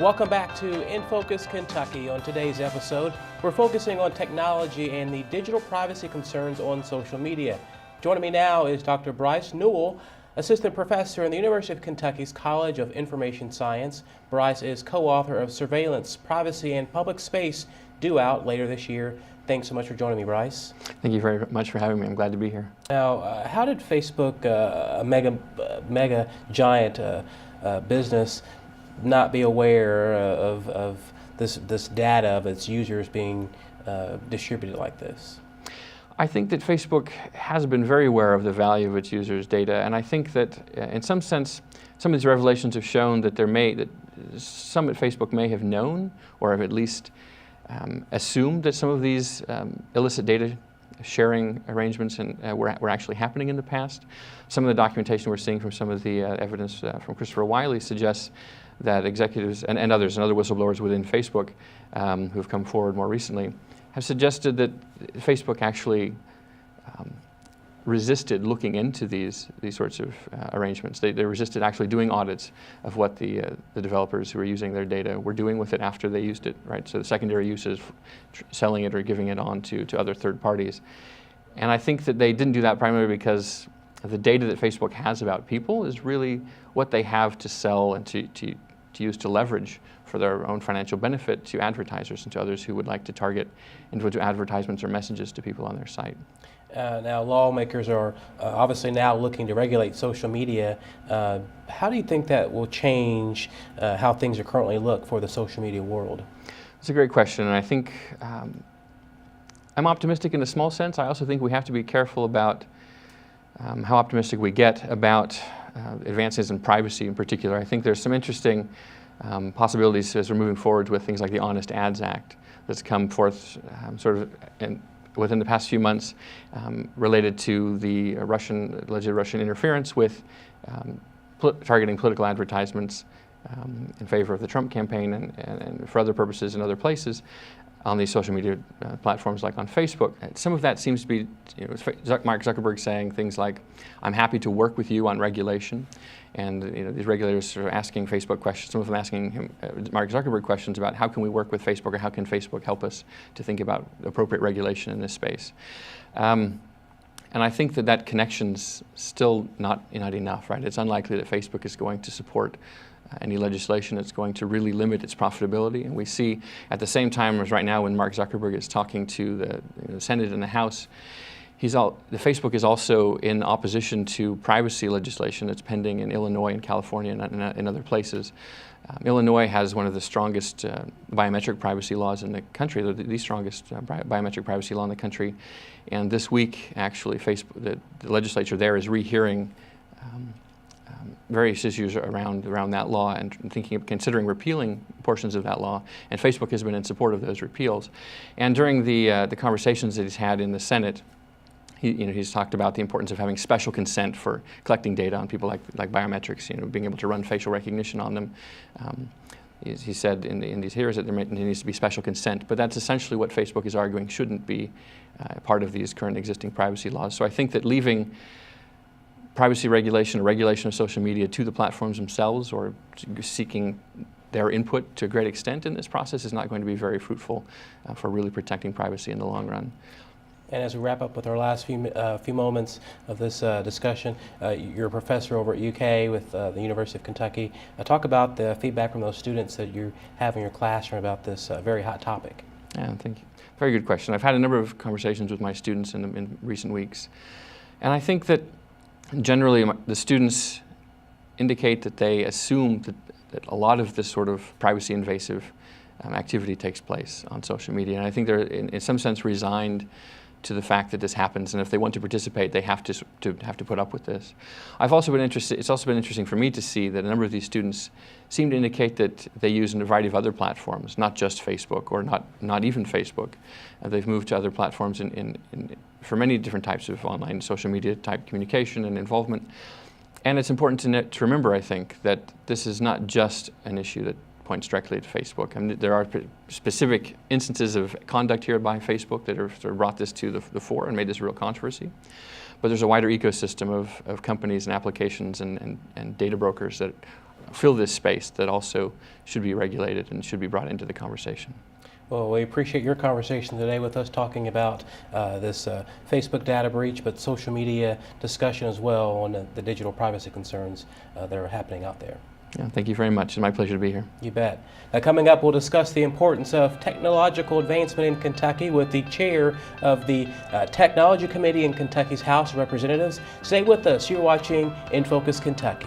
Welcome back to In Focus Kentucky. On today's episode, we're focusing on technology and the digital privacy concerns on social media. Joining me now is Dr. Bryce Newell, Assistant Professor in the University of Kentucky's College of Information Science. Bryce is co-author of Surveillance, Privacy, and Public Space, due out later this year. Thanks so much for joining me, Bryce. Thank you very much for having me. I'm glad to be here. Now, how did Facebook, a mega giant business, not be aware of this data of its users being distributed like this? I think that Facebook has been very aware of the value of its users' data, and I think that in some sense, some of these revelations have shown that some at Facebook may have known, or have at least assumed that some of these illicit data sharing arrangements were actually happening in the past. Some of the documentation we're seeing from some of the evidence from Christopher Wiley suggests that executives and others and other whistleblowers within Facebook who have come forward more recently have suggested that Facebook actually resisted looking into these sorts of arrangements. They resisted actually doing audits of what the developers who were using their data were doing with it after they used it, right? So the secondary use is selling it or giving it on to other third parties. And I think that they didn't do that primarily because the data that Facebook has about people is really what they have to sell and to use to leverage for their own financial benefit to advertisers and to others who would like to target individual advertisements or messages to people on their site. Now, lawmakers are obviously now looking to regulate social media. How do you think that will change how things are currently look for the social media world? It's a great question, and I think I'm optimistic in a small sense. I also think we have to be careful about how optimistic we get about advances in privacy in particular. I think there's some interesting possibilities as we're moving forward with things like the Honest Ads Act that's come forth within the past few months related to the alleged Russian interference with targeting political advertisements in favor of the Trump campaign and for other purposes in other places on these social media platforms like on Facebook. Some of that seems to be Mark Zuckerberg saying things like, I'm happy to work with you on regulation. And these regulators are asking Facebook questions, some of them asking him, Mark Zuckerberg questions about how can we work with Facebook or how can Facebook help us to think about appropriate regulation in this space. And I think that connection's still not enough, right? It's unlikely that Facebook is going to support any legislation that's going to really limit its profitability. And we see at the same time as right now when Mark Zuckerberg is talking to the Senate and the House, Facebook is also in opposition to privacy legislation that's pending in Illinois and California and in other places. Illinois has one of the strongest biometric privacy laws in the country, the strongest biometric privacy law in the country. And this week, actually, the legislature there is rehearing various issues around that law and considering repealing portions of that law. And Facebook has been in support of those repeals. And during the conversations that he's had in the Senate, he's talked about the importance of having special consent for collecting data on people like biometrics, being able to run facial recognition on them. He said in these hearings that there needs to be special consent, but that's essentially what Facebook is arguing shouldn't be part of these current existing privacy laws. So I think that leaving privacy regulation or regulation of social media to the platforms themselves or seeking their input to a great extent in this process is not going to be very fruitful for really protecting privacy in the long run. And as we wrap up with our last few moments of this discussion, you're a professor over at UK with the University of Kentucky. Talk about the feedback from those students that you have in your classroom about this very hot topic. Yeah, thank you. Very good question. I've had a number of conversations with my students in recent weeks. And I think that generally the students indicate that they assume that a lot of this sort of privacy invasive activity takes place on social media. And I think they're in some sense resigned to the fact that this happens, and if they want to participate, they have to put up with this. I've also been interested. It's also been interesting for me to see that a number of these students seem to indicate that they use a variety of other platforms, not just Facebook or not even Facebook. They've moved to other platforms for many different types of online social media type communication and involvement. And it's important to remember, I think, that this is not just an issue that points directly to Facebook. I mean, there are specific instances of conduct here by Facebook that have sort of brought this to the fore and made this a real controversy. but there's a wider ecosystem of companies and applications and data brokers that fill this space that also should be regulated and should be brought into the conversation. Well, we appreciate your conversation today with us, talking about this Facebook data breach, but social media discussion as well on the digital privacy concerns that are happening out there. Yeah, thank you very much. It's my pleasure to be here. You bet. Now, coming up, we'll discuss the importance of technological advancement in Kentucky with the chair of the Technology Committee in Kentucky's House of Representatives. Stay with us. You're watching In Focus Kentucky.